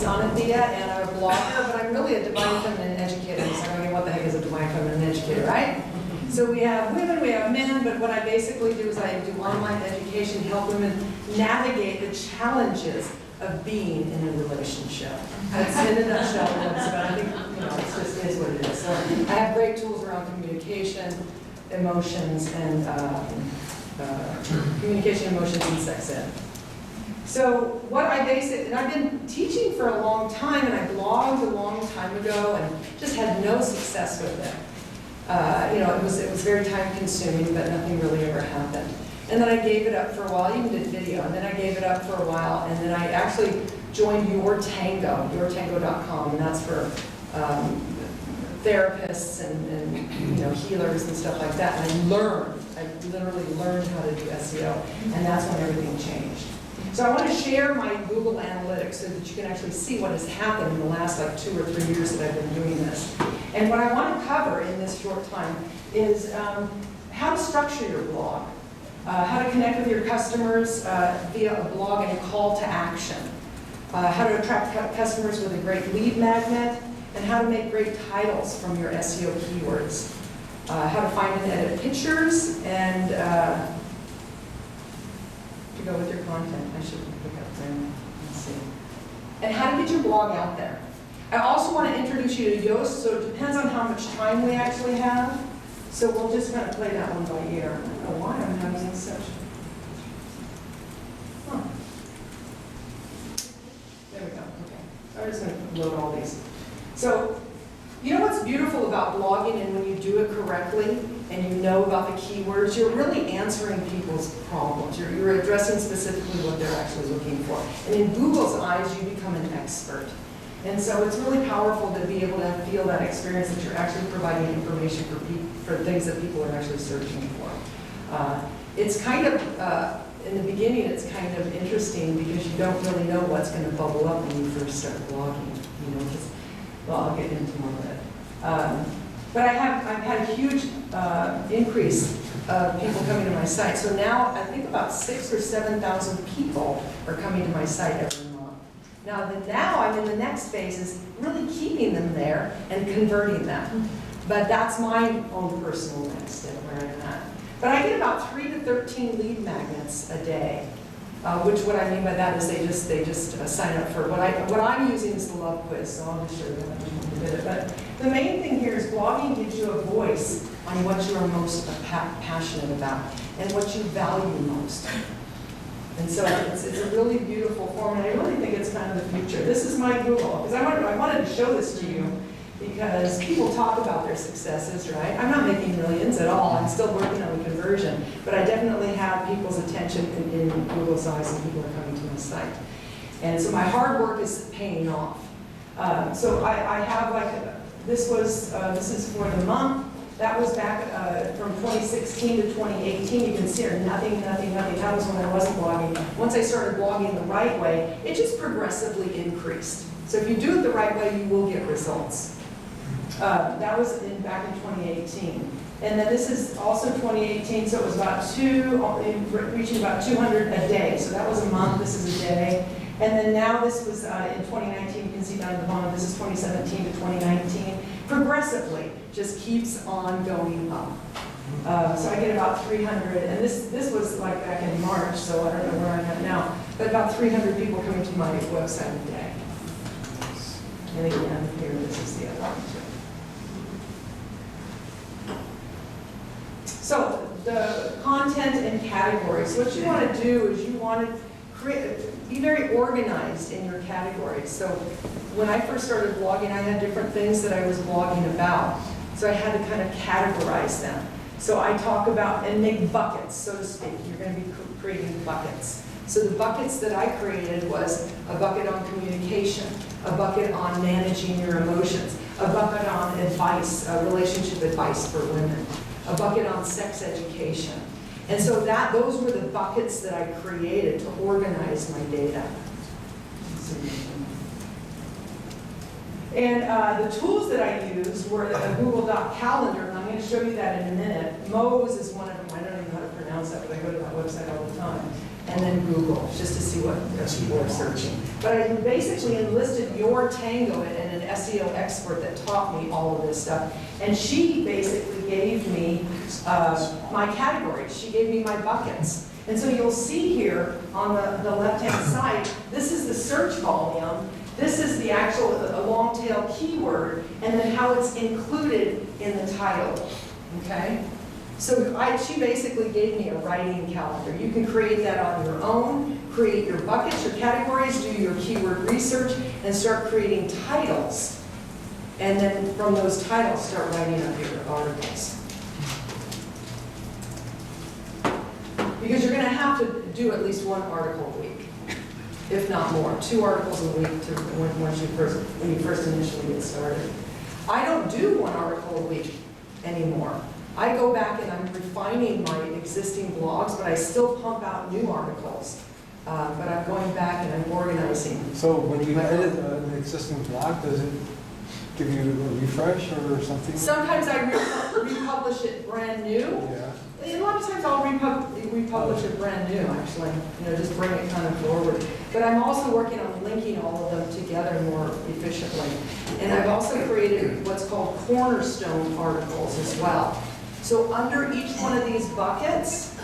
Singhasemanon, and I'm a blogger, but I'm really a divine feminine educator. So I mean, what the heck is a divine feminine educator, right? So we have women, we have men, but what I basically do is I do online education, help women navigate the challenges of being in a relationship. That's in a nutshell what it's about. I think, it's just is what it is. So I have great tools around communication, emotions, and communication, emotions, and sex ed. So what I base it, and I've been teaching for a long time, and I blogged a long time ago, and just had no success with it. It was very time consuming, but nothing really ever happened. And then I gave it up for a while, I even did video, and then I gave it up for a while, and then I actually joined Your Tango, yourtango.com, and that's for therapists and healers and stuff like that. And I literally learned how to do SEO, and that's when everything changed. So I want to share my Google Analytics so that you can actually see what has happened in the last 2 or 3 years that I've been doing this. And what I want to cover in this short time is how to structure your blog, how to connect with your customers via a blog and a call to action, how to attract customers with a great lead magnet, and how to make great titles from your SEO keywords, how to find and edit pictures, and to go with your content. I should look up there. Let's see. And how to get your blog out there. I also want to introduce you to Yoast, so it depends on how much time we actually have. So we'll just kind of play that one by ear. I don't know why I'm having such. Huh. There we go. Okay. So I'm just going to load all these. So, you know what's beautiful about blogging, and when you do it correctly and you know about the keywords, you're really answering people's problems. You're addressing specifically what they're actually looking for. And in Google's eyes, you become an expert. And so it's really powerful to be able to feel that experience that you're actually providing information for things that people are actually searching for. It's kind of, in the beginning, it's kind of interesting because you don't really know what's going to bubble up when you first start blogging. Well, I'll get into more of it. But I've had a huge increase of people coming to my site. So now I think about 6,000 or 7,000 people are coming to my site every month. Now I'm in the next phase is really keeping them there and converting them. But that's my own personal next step where I'm at. But I get about 3 to 13 lead magnets a day. Which what I mean by that is they just sign up for what I'm using is the love quiz, so I'll just show you how to did it. But the main thing here is blogging gives you a voice on what you are most passionate about and what you value most. And so it's a really beautiful form, and I really think it's kind of the future. This is my Google, because I wanted to show this to you because people talk about their successes, right? I'm not making millions at all. I'm still working on the conversion, but I definitely have people's attention in Google's eyes, and people are coming to my site. And so my hard work is paying off. So I have this is for the month. That was back from 2016 to 2018. You can see here, nothing. That was when I wasn't blogging. Once I started blogging the right way, it just progressively increased. So if you do it the right way, you will get results. That was back in 2018. And then this is also 2018, so it was reaching about 200 a day. So that was a month, this is a day. And then now this was in 2019, you can see down at the bottom, this is 2017 to 2019. Progressively, just keeps on going up. So I get about 300, and this was like back in March, so I don't know where I'm at now, but about 300 people coming to my website a day. And again, here, this is the other one too. So the content and categories, what you want to do is you want to be very organized in your categories. So when I first started blogging, I had different things that I was blogging about. So I had to kind of categorize them. So I talk about and make buckets, so to speak. You're going to be creating buckets. So the buckets that I created was a bucket on communication, a bucket on managing your emotions, a bucket on advice, relationship advice for women, a bucket on sex education. And so those were the buckets that I created to organize my data. And the tools that I used were a Google Doc calendar, and I'm going to show you that in a minute. Moz is one of them. I don't even know how to pronounce that, but I go to that website all the time. and then Google, just to see what people are searching. But I basically enlisted your Tango and an SEO expert that taught me all of this stuff. And she basically gave me my categories. She gave me my buckets. And so you'll see here on the left-hand side, this is the search volume. This is the actual long tail keyword, and then how it's included in the title, okay? So she basically gave me a writing calendar. You can create that on your own, create your buckets, your categories, do your keyword research, and start creating titles. And then from those titles, start writing up your articles. Because you're going to have to do at least one article a week, if not more. 2 articles a week to when you first initially get started. I don't do 1 article a week anymore. I go back and I'm refining my existing blogs, but I still pump out new articles. But I'm going back and I'm organizing. So when you edit an existing blog, does it give you a refresh or something? Sometimes I republish it brand new. Yeah. A lot of times I'll republish it brand new, actually. Just bring it kind of forward. But I'm also working on linking all of them together more efficiently. And I've also created what's called cornerstone articles as well. So under each one of these buckets,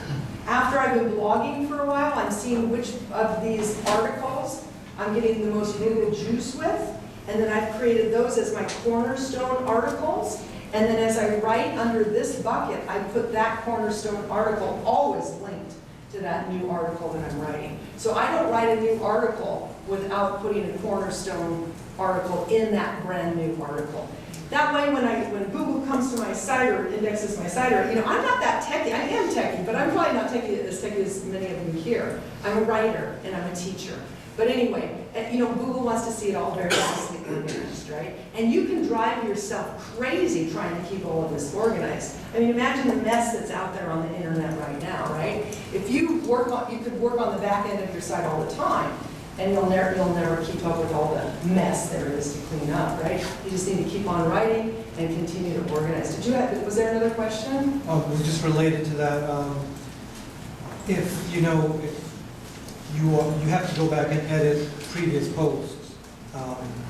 after I've been blogging for a while, I'm seeing which of these articles I'm getting the most Google juice with. And then I've created those as my cornerstone articles. And then as I write under this bucket, I put that cornerstone article always linked to that new article that I'm writing. So I don't write a new article without putting a cornerstone article in that brand new article. That way when Google comes to my site or indexes my site, or, I'm not that techie. I am techie, but I'm probably not as techie as many of you here. I'm a writer and I'm a teacher. But anyway, Google wants to see it all very nicely organized, right? And you can drive yourself crazy trying to keep all of this organized. I mean, imagine the mess that's out there on the internet right now, right? If you could work on the back end of your site all the time, and you'll never keep up with all the mess there is to clean up, right? You just need to keep on writing and continue to organize. Was there another question? Just related to that, if you have to go back and edit previous posts.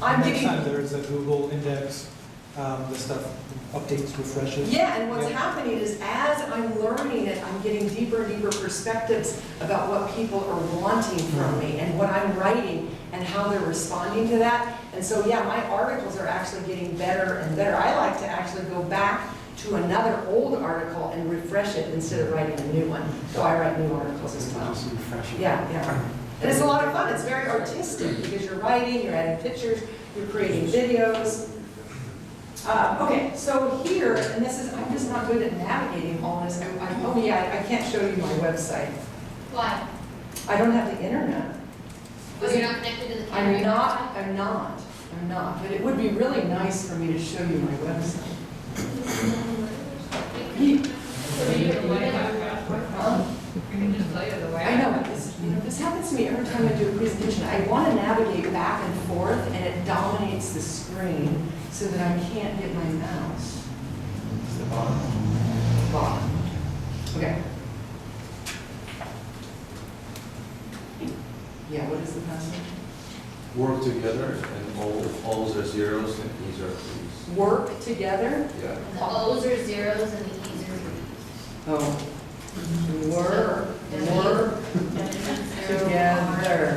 Next time there's a Google index, the stuff updates, refreshes. Yeah, and what's happening is as I'm learning it, I'm getting deeper and deeper perspectives about what people are wanting from me and what I'm writing and how they're responding to that. And so, yeah, my articles are actually getting better and better. I like to actually go back to another old article and refresh it instead of writing a new one. So I write new articles as well. Just refreshing. Yeah. And it's a lot of fun. It's very artistic because you're writing, you're adding pictures, you're creating videos. Okay, so here, and I'm just not good at navigating all this. I can't show you my website. Why? I don't have the internet. Oh, you're not connected to the camera? I'm not. But it would be really nice for me to show you my website. We can just tell you the way. I know, but this happens to me every time I do a presentation. I want to navigate back and forth, and it dominates the screen so that I can't get my mouse. It's the bottom. Bottom. Okay. Yeah, what is the password? Work together, and O's are zeros and E's are threes. Work together? Yeah. And the O's are zeros and the E's are threes. Oh. Work together.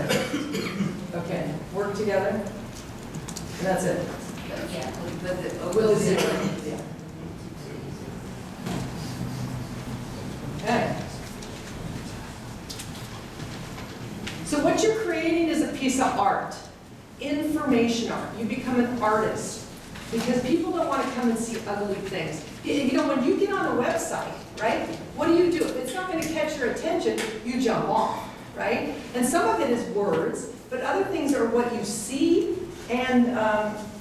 Okay, work together. And that's it. Yeah. With a zero. Yeah. Okay. So what you're creating is a piece of art, information art. You become an artist because people don't want to come and see ugly things. When you get on a website, right, what do? If it's not going to catch your attention, you jump off, right? And some of it is words, but other things are what you see and,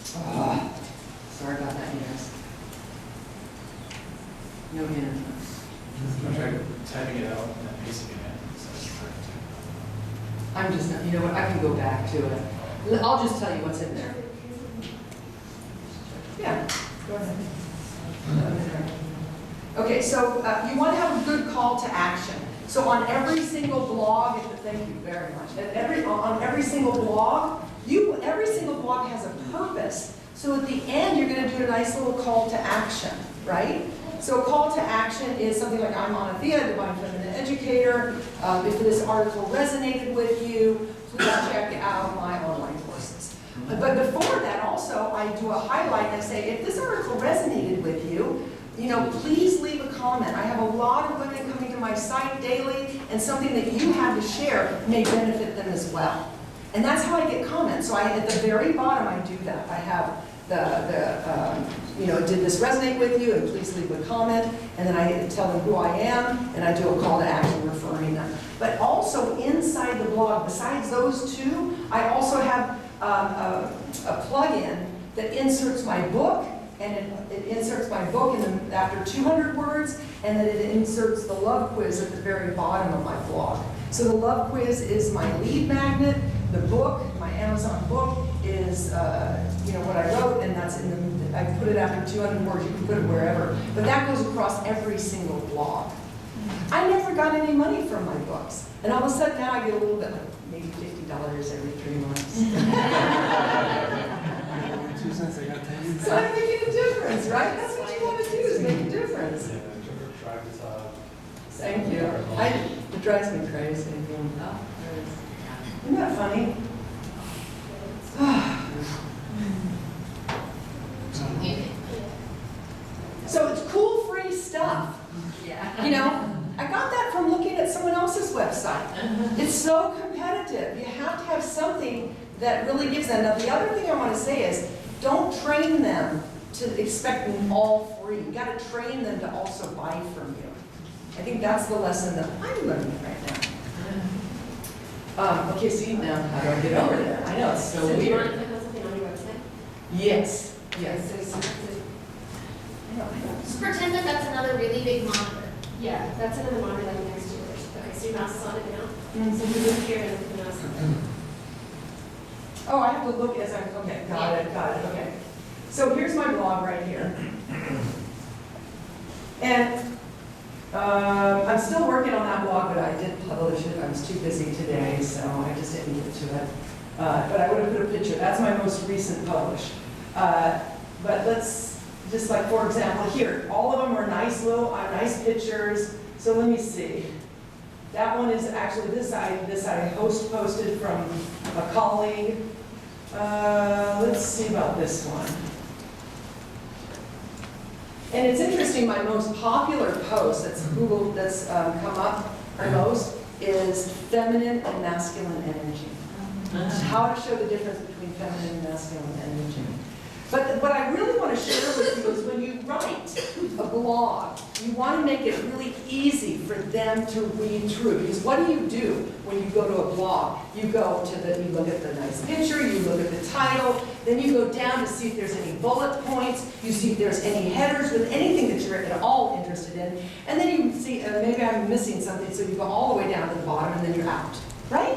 sorry about that, yes. No internet. I'm trying typing it out and then pasting it in. I'm just not, you know what, I can go back to it. I'll just tell you what's in there. Yeah, go ahead. Okay, so you want to have a good call to action. So on every single blog, thank you very much. On every single blog, every single blog has a purpose. So at the end, you're going to do a nice little call to action, right? So a call to action is something like, I'm Anathea, Divine Feminine Educator. If this article resonated with you, please check out my online courses. But before that, also, I do a highlight and I say, if this article resonated with you, please leave a comment. I have a lot of women coming to my site daily, and something that you have to share may benefit them as well. And that's how I get comments. So at the very bottom, I do that. I have did this resonate with you, and please leave a comment, and then I tell them who I am, and I do a call to action referring them. But also inside the blog, besides those two, I also have a plugin that inserts my book, and it inserts my book after 200 words, and then it inserts the love quiz at the very bottom of my blog. So the love quiz is my lead magnet. The book, my Amazon book, is what I wrote, and that's I put it after 200 words. You can put it wherever, but that goes across every single blog. I never got any money from my books, and all of a sudden now I get a little bit, like maybe $50 every 3 months. 2 cents, I got 10. So I'm making a difference, right? That's what you want to do, is make a difference. Thank you. It drives me crazy. Isn't that funny? So it's cool, free stuff. Yeah. I got that from looking at someone else's website. It's so competitive. You have to have something that really gives them. Now, the other thing I want to say is, don't train them to expect them all free. You got to train them to also buy from you. I think that's the lesson that I'm learning right now. Okay, see, now how do I get over there? I know, it's so So do you want weird. to click on something on your website? Yes, yes. So you have to, I know. Just pretend that that's another really big monitor. yeah, that's another monitor like next to yours. Okay, so your mouse is on it now? Mm-hmm. So you look here and then the mouse on it. Oh, I have to look as I'm, okay, got it, okay. So here's my blog right here. And I'm still working on that blog, but I did publish it. I was too busy today, so I just didn't get to it. But I would have put a picture. That's my most recent publish. But let's, just like for example here, all of them are nice nice pictures. So let me see. That one is actually this I posted from a colleague. Let's see about this one. And it's interesting, my most popular post that's Google, that's come up the most is feminine and masculine energy. How to show the difference between feminine and masculine energy. But what I really want to share with you is when you write a blog, you want to make it really easy for them to read through. Because what do when you go to a blog? You look at the nice picture, you look at the title, then you go down to see if there's any bullet points, you see if there's any headers with anything that you're at all interested in, and then you see, maybe I'm missing something, so you go all the way down to the bottom and then you're out, right?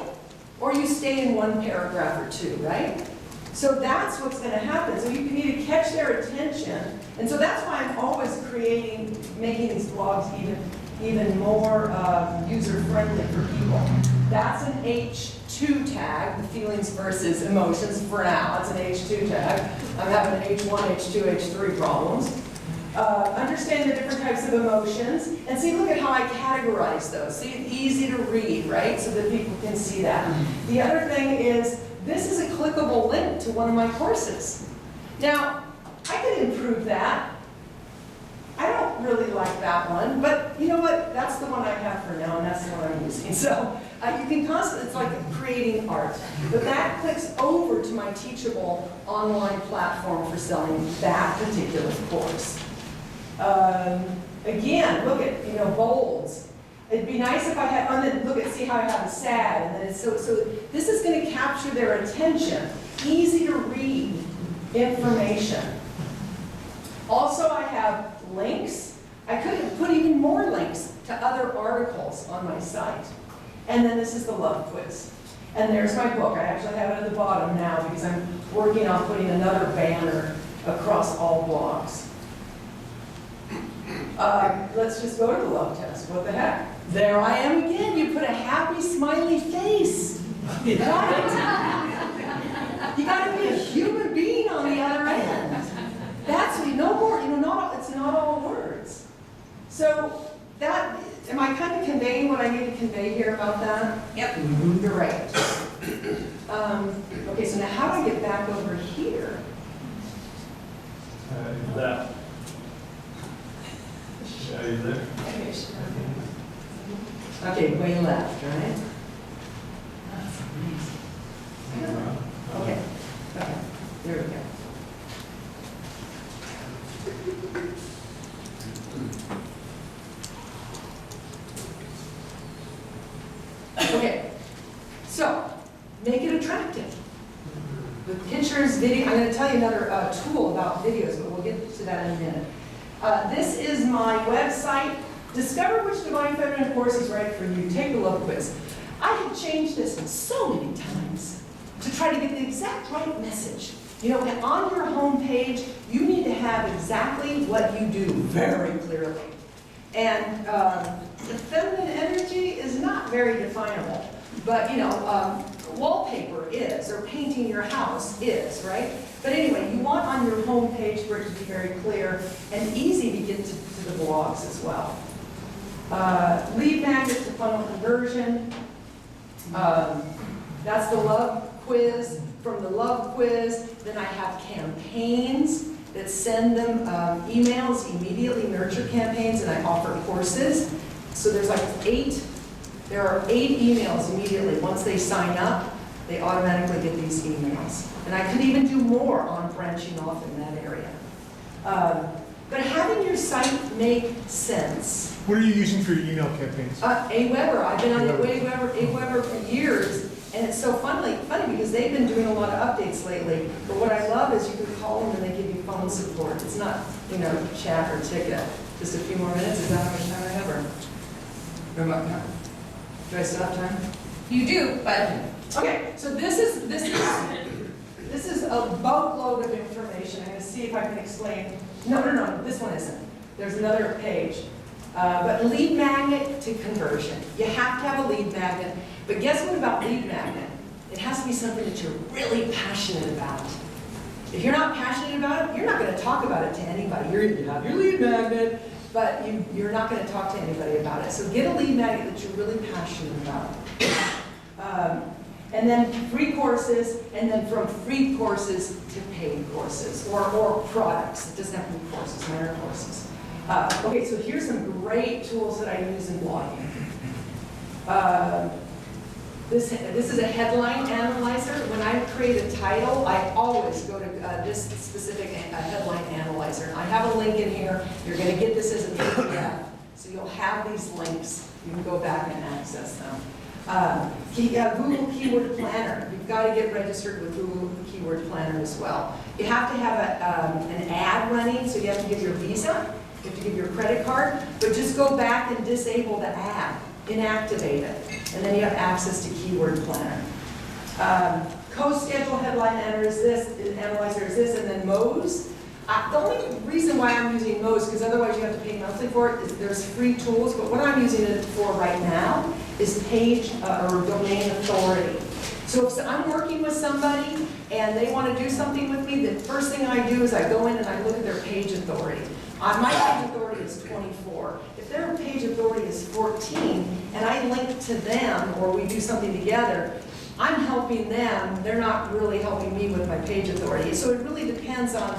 Or you stay in one paragraph or two, right? So that's what's going to happen. So you need to catch their attention. And so that's why I'm always making these blogs even more user-friendly for people. That's an H2 tag, the feelings versus emotions for now. It's an H2 tag. I'm having H1, H2, H3 problems. Understand the different types of emotions. And see, look at how I categorize those. See, it's easy to read, right? So that people can see that. The other thing is, this is a clickable link to one of my courses. Now, I could improve that. I don't really like that one, but you know what? That's the one I have for now, and that's the one I'm using. So you can constantly, it's like creating art. But that clicks over to my teachable online platform for selling that particular course. Again, look at, bolds. It'd be nice if I had, see how I have a sad, and then so this is going to capture their attention. Easy to read information. Also, I have links. I could put even more links to other articles on my site. And then this is the love quiz. And there's my book. I actually have it at the bottom now because I'm working on putting another banner across all blogs. Let's just go to the love test. What the heck? There I am again. You put a happy, smiley face. Right? You got to be a human being on the other end. That's no more. It's not all words. So that, am I kind of conveying what I need to convey here about that? Yep. You're right. Okay, so now how do I get back over here? Left. Are you there? Okay, way left, right? That's amazing. Okay, there we go. Okay, so make it attractive. With pictures, video, I'm going to tell you another tool about videos, but we'll get to that in a minute. This is my website. Discover which Divine Feminine course is right for you. Take the love quiz. I have changed this so many times to try to get the exact right message. You know, on your home page, you need to have exactly what you do very clearly. And the feminine energy is not very definable, but wallpaper is, or painting your house is, right? But anyway, you want on your home page for it to be very clear and easy to get to the blogs as well. Lead magnets to funnel conversion. That's the love quiz. From the love quiz, then I have campaigns that send them emails, immediately nurture campaigns, and I offer courses. So there are 8 emails immediately. Once they sign up, they automatically get these emails. And I could even do more on branching off in that area. But having your site make sense. What are you using for your email campaigns? Aweber. I've been on Aweber for years. And it's so funny because they've been doing a lot of updates lately. But what I love is you can call them and they give you phone support. It's not, chat or ticket. Just a few more minutes. Is that how much time I have? Or do I still have time? You do, but Okay. So this is a boatload of information. I'm going to see if I can explain. No. This one isn't. There's another page. But lead magnet to conversion. You have to have a lead magnet. But guess what about lead magnet? It has to be something that you're really passionate about. If you're not passionate about it, you're not going to talk about it to anybody. You have your lead magnet, but you're not going to talk to anybody about it. So get a lead magnet that you're really passionate about. And then free courses, and then from free courses to paid courses, or products. It doesn't have to be courses, mine are courses. Okay, so here's some great tools that I use in blogging. This is a headline analyzer. When I create a title, I always go to this specific headline analyzer. I have a link in here. You're going to get this as a PDF. So you'll have these links. You can go back and access them. Google Keyword Planner. You've got to get registered with Google Keyword Planner as well. You have to have an ad running, so you have to give your Visa. You have to give your credit card. But just go back and disable the ad. Inactivate it, and then you have access to Keyword Planner. Co-schedule headline analyzer is this, and then Moz. The only reason why I'm using Moz, because otherwise you have to pay monthly for it, is there's free tools, but what I'm using it for right now is page or domain authority. So if I'm working with somebody and they want to do something with me, the first thing I do is I go in and I look at their page authority. My page authority is 24. If their page authority is 14, and I link to them, or we do something together, I'm helping them. They're not really helping me with my page authority. So it really depends on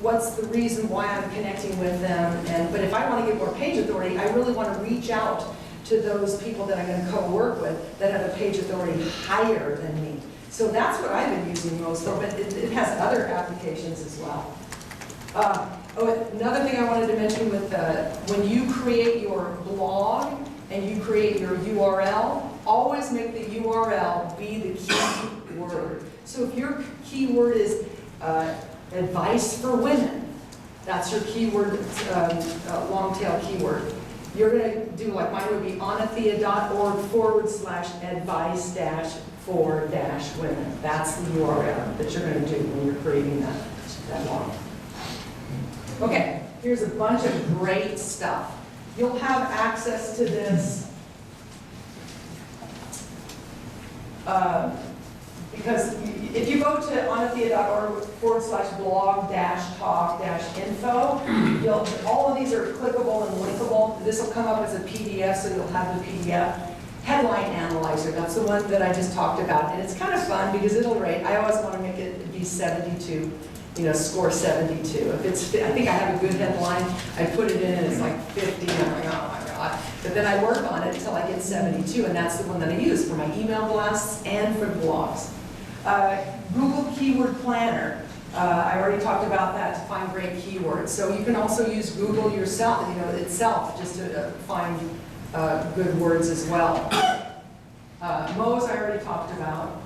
what's the reason why I'm connecting with them. But if I want to get more page authority, I really want to reach out to those people that I'm going to co-work with that have a page authority higher than me. So that's what I've been using most of, but it has other applications as well. Another thing I wanted to mention with when you create your blog and you create your URL, always make the URL be the key word. So if your keyword is advice for women, that's your keyword, long tail keyword. You're going to do like mine would be anathea.org/advice-for-women. That's the URL that you're going to do when you're creating that blog. Okay, Here's a bunch of great stuff. You'll have access to this because if you go to onathea.org/blog-talk-info, all of these are clickable and linkable. This will come up as a PDF, so you'll have the PDF. Headline analyzer, that's the one that I just talked about. And it's kind of fun because it'll rate. I always want to make it be 72, score 72. If it's, I think I have a good headline, I put it in and it's like 50, and I'm like, oh my God. But then I work on it until I get 72, and that's the one that I use for my email blasts and for blogs. Google Keyword Planner. I already talked about that, to find great keywords. So you can also use Google yourself, itself, just to find good words as well. Moz I already talked about.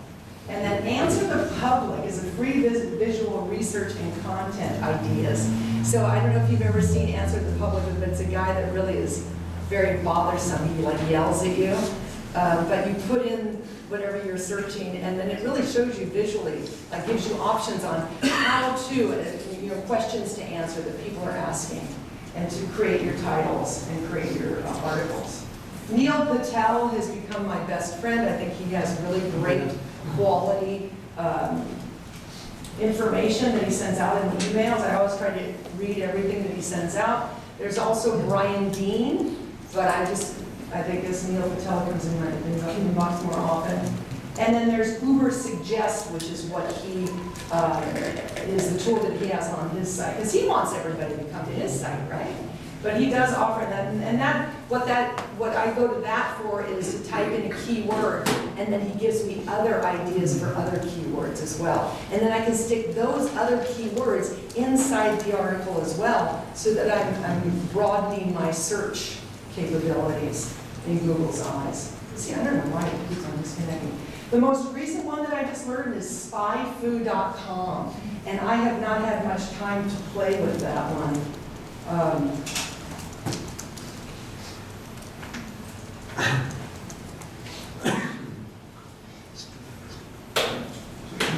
And then Answer the Public is a free visual research and content ideas. So I don't know if you've ever seen Answer the Public, but it's a guy that really is very bothersome. He like yells at you. But you put in whatever you're searching, and then it really shows you visually, like gives you options on how to, questions to answer that people are asking, and to create your titles and create your articles. Neil Patel has become my best friend. I think he has really great quality information that he sends out in the emails. I always try to read everything that he sends out. There's also Brian Dean, but I think this Neil Patel comes in my inbox more often. And then there's Uber Suggest, which is what he is the tool that he has on his site, because he wants everybody to come to his site, right? But he does offer that, and what I go to that for is to type in a keyword, and then he gives me other ideas for other keywords as well. And then I can stick those other keywords inside the article as well, so that I'm broadening my search capabilities in Google's eyes. See, I don't know why it keeps on disconnecting. The most recent one that I just learned is spyfoo.com, and I have not had much time to play with that one.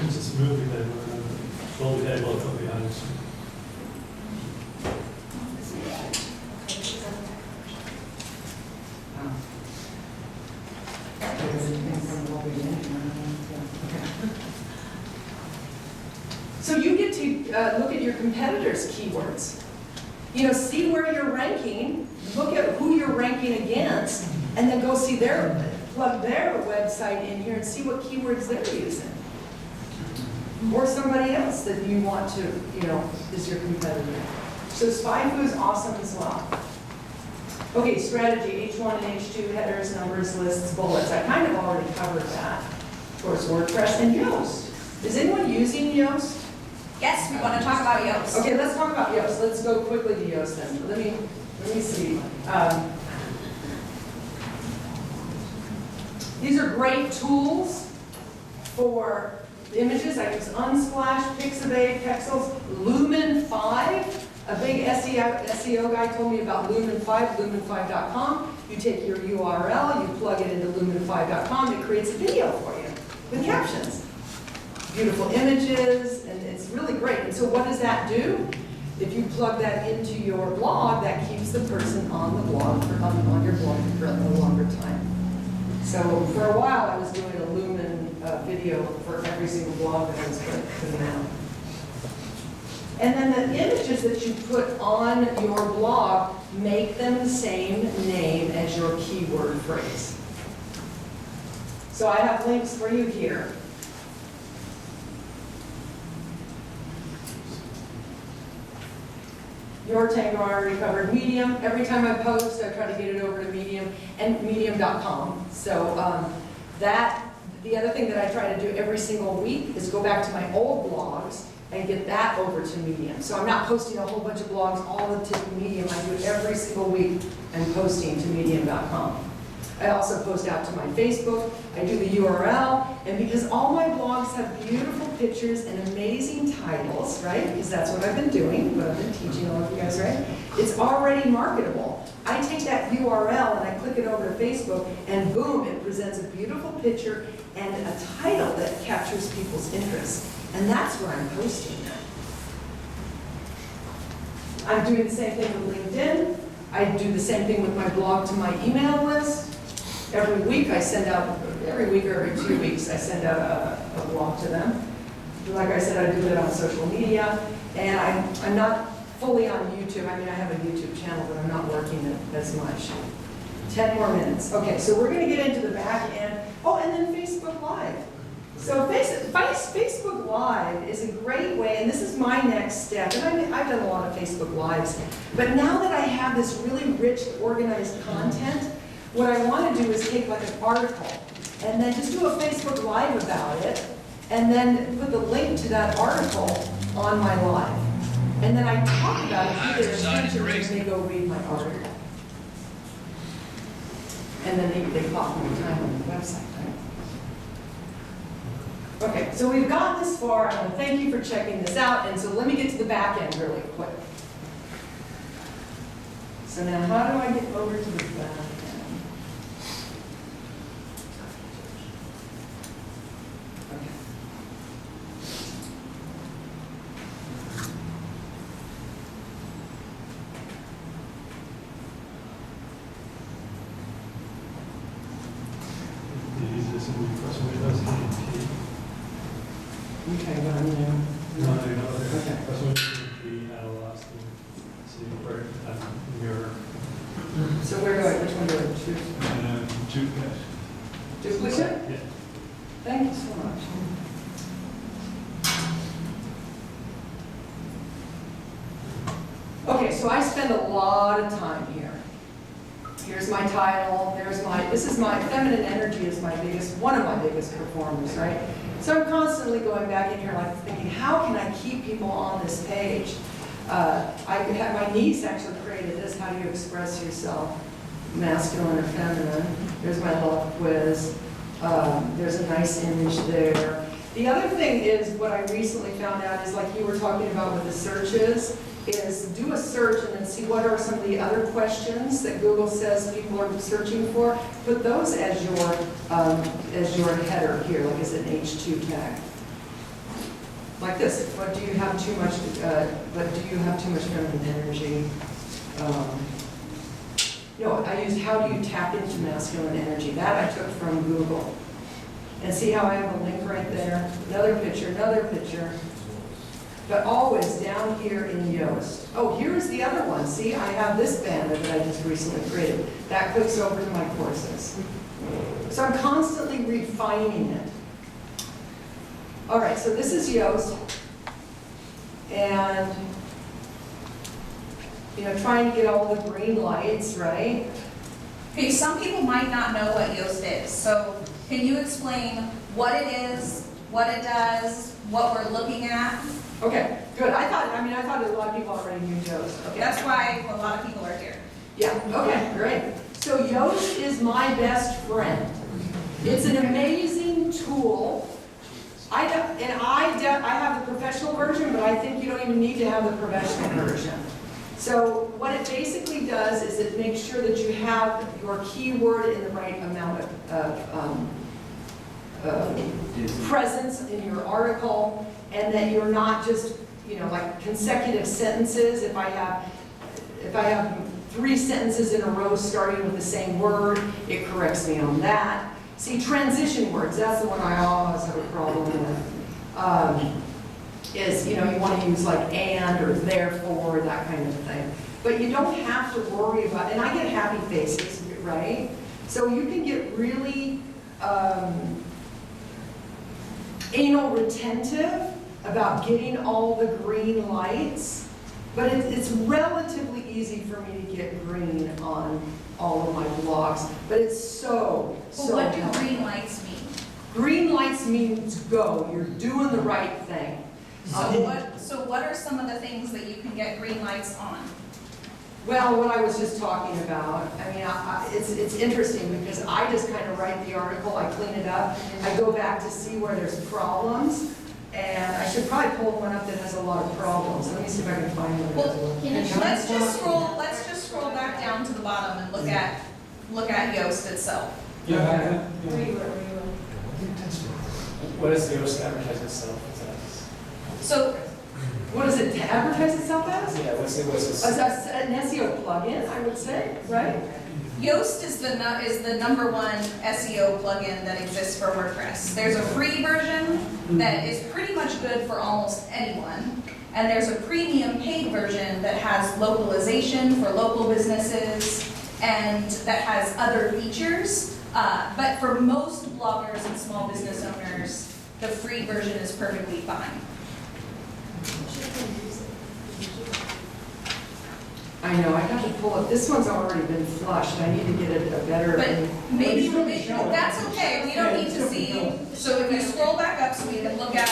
It's just a movie that well, we had both of the honest. So you get to look at your competitors' keywords. See where you're ranking, look at who you're ranking against, and then go see plug their website in here and see what keywords they're using. Or somebody else that you want to, is your competitor. So SpyFoo is awesome as well. Okay, strategy, H1 and H2, headers, numbers, lists, bullets. I kind of already covered that. Of course, WordPress and Yoast. Is anyone using Yoast? Yes, we want to talk about Yoast. Okay, let's talk about Yoast. Let's go quickly to Yoast then. Let me see. These are great tools for images. I use Unsplash, Pixabay, Pexels, Lumen 5. A big SEO guy told me about Lumen 5, lumen5.com. You take your URL, you plug it into lumen5.com, it creates a video for you with captions. Beautiful images, and it's really great. And so what does that do? If you plug that into your blog, that keeps the person on the blog, on your blog for a longer time. So for a while, I was doing a Lumen video for every single blog that I was putting out. And then the images that you put on your blog, make them the same name as your keyword phrase. So I have links for you here. Your Tango I already covered. Medium, every time I post, I try to get it over to Medium and medium.com. So the other thing that I try to do every single week is go back to my old blogs and get that over to Medium. So I'm not posting a whole bunch of blogs all to Medium. I do it every single week and posting to medium.com. I also post out to my Facebook. I do the URL. And because all my blogs have beautiful pictures and amazing titles, right? Because that's what I've been doing, what I've been teaching all of you guys, right? It's already marketable. I take that URL and I click it over to Facebook, and boom, it presents a beautiful picture and a title that captures people's interest. And that's where I'm posting that. I'm doing the same thing with LinkedIn. I do the same thing with my blog to my email list. Every week I send out, every week or every 2 weeks, I send out a blog to them. Like I said, I do that on social media, and I'm not fully on YouTube. I mean, I have a YouTube channel, but I'm not working it as much. 10 more minutes. Okay, so we're going to get into the back end. Oh, and then Facebook Live. So Facebook Live is a great way, and this is my next step. And I've done a lot of Facebook Lives, but now that I have this really rich, organized content, what I want to do is take like an article and then just do a Facebook Live about it, and then put the link to that article on my live. And then I talk about it to their attention when they go read my article. And then they pop more time on the website, right? Okay, so we've got this far. I want to thank you for checking this out. And so let me get to the back end really quick. So now how do I get over to the back end? Okay. Okay, but I'm there. So where do I, which one do I choose? Duplicate? Yeah. Thank you so much. Okay, so I spend a lot of time here. Here's my title, this is my, feminine energy is one of my biggest performers, right? So I'm constantly going back in here like thinking, how can I keep people on this page? My niece actually created this, how do you express yourself, masculine or feminine. There's my love quiz. There's a nice image there. The other thing is, what I recently found out is, like you were talking about with the searches, is do a search and then see what are some of the other questions that Google says people are searching for. Put those as your header here, like as an H2 tag. Like this, but do you have too much feminine energy? No, I used how do you tap into masculine energy. That I took from Google. And see how I have a link right there? Another picture. But always down here in Yoast. Oh, here's the other one. See, I have this banner that I just recently created. That clicks over to my courses. So I'm constantly refining it. All right, so this is Yoast. And, trying to get all the green lights, right? Okay, some people might not know what Yoast is, so can you explain what it is, what it does, what we're looking at? Okay, good. I thought a lot of people already knew Yoast. Okay. That's why a lot of people are here. Yeah, okay, great. So Yoast is my best friend. It's an amazing tool. I have the professional version, but I think you don't even need to have the professional version. So what it basically does is it makes sure that you have your keyword in the right amount of presence in your article, and that you're not just, like consecutive sentences. If I have 3 sentences in a row starting with the same word, it corrects me on that. See, transition words, that's the one I always have a problem with. You want to use like and or therefore, that kind of thing. But you don't have to worry about, and I get happy faces, right? So you can get really anal retentive about getting all the green lights, but it's relatively easy for me to get green on all of my blogs, but it's so What do helpful. green lights mean? Green lights means go, you're doing the right thing. So what are some of the things that you can get green lights on? Well, what I was just talking about, it's interesting because I just kind of write the article, I clean it up, I go back to see where there's problems, and I should probably pull one up that has a lot of problems. Let me see if I can find one. Let's just scroll back down to the bottom and look at Yoast itself. Yeah. Where you were. What does the Yoast advertise itself? So what is it, to advertise itself as? Yeah, what's this? An SEO plugin, I would say, right? Yoast is the number one SEO plugin that exists for WordPress. There's a free version that is pretty much good for almost anyone. And there's a premium paid version that has localization for local businesses and that has other features. But for most bloggers and small business owners, the free version is perfectly fine. I know, I got to pull it, this one's already been flushed, I need to get a better. But maybe, that's okay, we don't need to see. So if you scroll back up so we can look at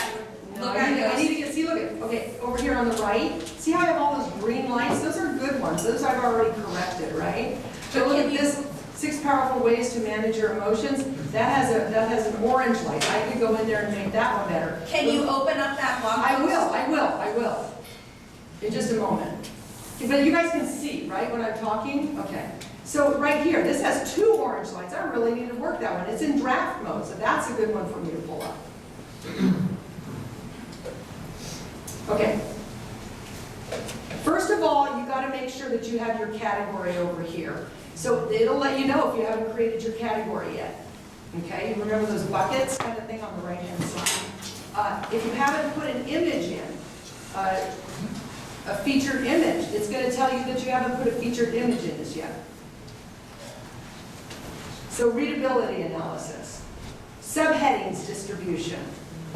No, I need to get, see, look at, okay, over here on the right, see how I have all those green lights? Those are good ones, those I've already corrected, right? So look at this, 6 powerful ways to manage your emotions. That has an orange light. I could go in there and make that one better. Can you open up that blog post? I will. In just a moment. But you guys can see, right, when I'm talking? Okay. So right here, this has 2 orange lights. I really need to work that one. It's in draft mode, so that's a good one for me to pull up. Okay. First of all, you got to make sure that you have your category over here. So it'll let you know if you haven't created your category yet. Okay, you remember those buckets kind of thing on the right-hand side. If you haven't put an image in, a featured image, it's going to tell you that you haven't put a featured image in this yet. So readability analysis. Subheadings distribution.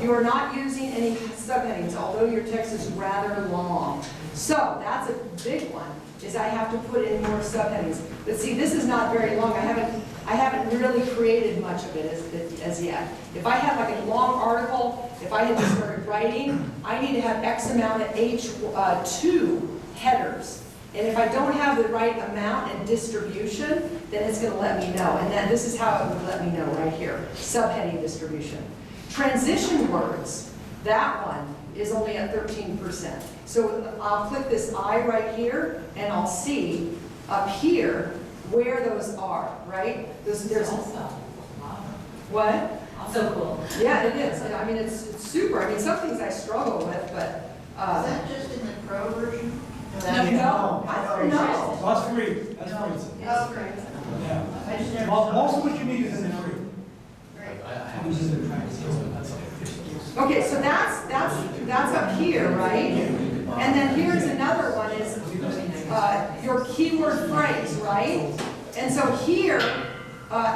You are not using any subheadings, although your text is rather long. So that's a big one, is I have to put in more subheadings. But see, this is not very long. I haven't really created much of it as yet. If I had like a long article, if I had just started writing, I need to have X amount of H2 headers. And if I don't have the right amount and distribution, then it's going to let me know. And then this is how it would let me know right here, subheading distribution. Transition words, that one is only at 13%. So I'll click this I right here, and I'll see up here where those are, right? There's Also, what? also cool. Yeah, it is. I mean, it's super. I mean, some things I struggle with, but Is that just in the pro version? no, I don't know. That's free, that's free. Oh, great. Yeah. I just never Most saw of what you need is in the free. I haven't just been practicing, so that's like. Okay, so that's up here, right? And then here's another one is your keyword phrase, right? And so here,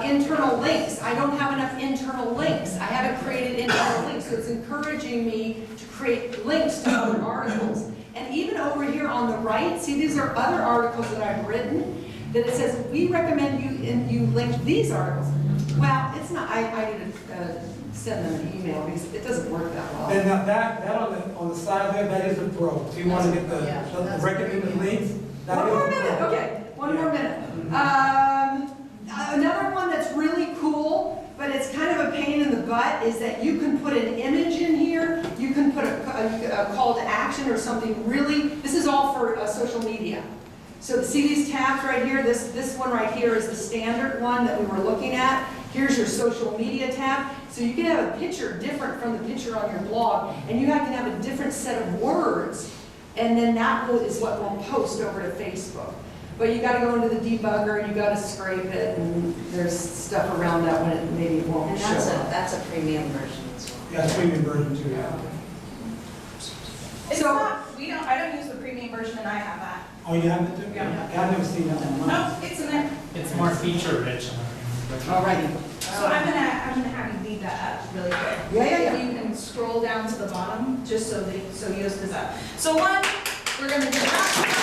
internal links. I don't have enough internal links. I haven't created internal links, so it's encouraging me to create links to other articles. And even over here on the right, see, these are other articles that I've written that it says, we recommend you link these articles. Well, it's not, I need to send them an email because it doesn't work that well. And now that on the side there, that is a pro. So you want to get the recommended links? One more minute, okay, one more minute. Another one that's really cool, but it's kind of a pain in the butt, is that you can put an image in here, you can put a call to action or something really, this is all for social media. So see these tabs right here, this one right here is the standard one that we were looking at. Here's your social media tab. So you can have a picture different from the picture on your blog, and you can have a different set of words, and then that is what we'll post over to Facebook. But you got to go into the debugger, you got to scrape it, and there's stuff around that when it maybe won't And show up. that's a premium version as well. Yeah, premium version too, yeah. It's So- not, I don't use the premium version and I have that. Oh, you have it too? Yeah. I've never seen that one. No, it's in there. It's more feature rich. Alrighty. So I'm gonna have you leave that up really quick. Yeah. If you can scroll down to the bottom, just so Yoast is up. So one, we're gonna do that.